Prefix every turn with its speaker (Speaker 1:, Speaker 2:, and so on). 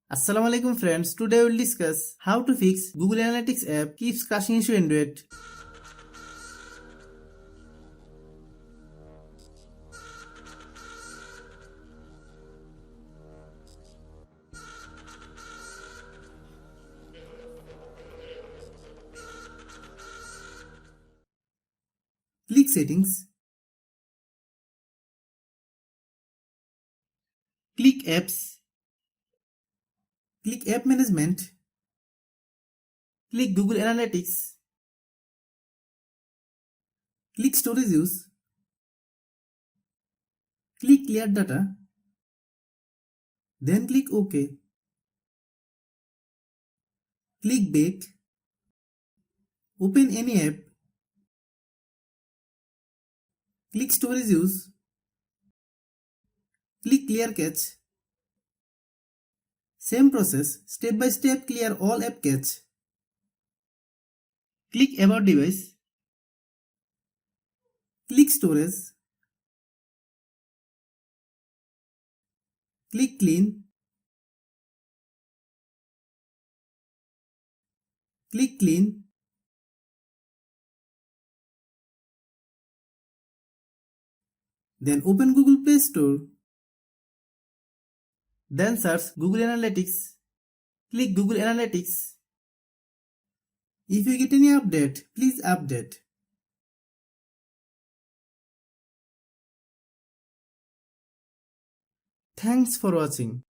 Speaker 1: Assalamu alaikum friends, today we will discuss how to fix Google Analytics app keeps crashing issue Android. Click settings, click apps, click app management, click Google Analytics, click storage use, click clear data, then click OK. Click back, open any app, click storage use, click clear cache. Same process, step by step clear all app cache. Click about device, click storage, click clean, click clean, then open Google Play Store, then search Google Analytics, click Google Analytics. If you get any update, please update. Thanks for watching.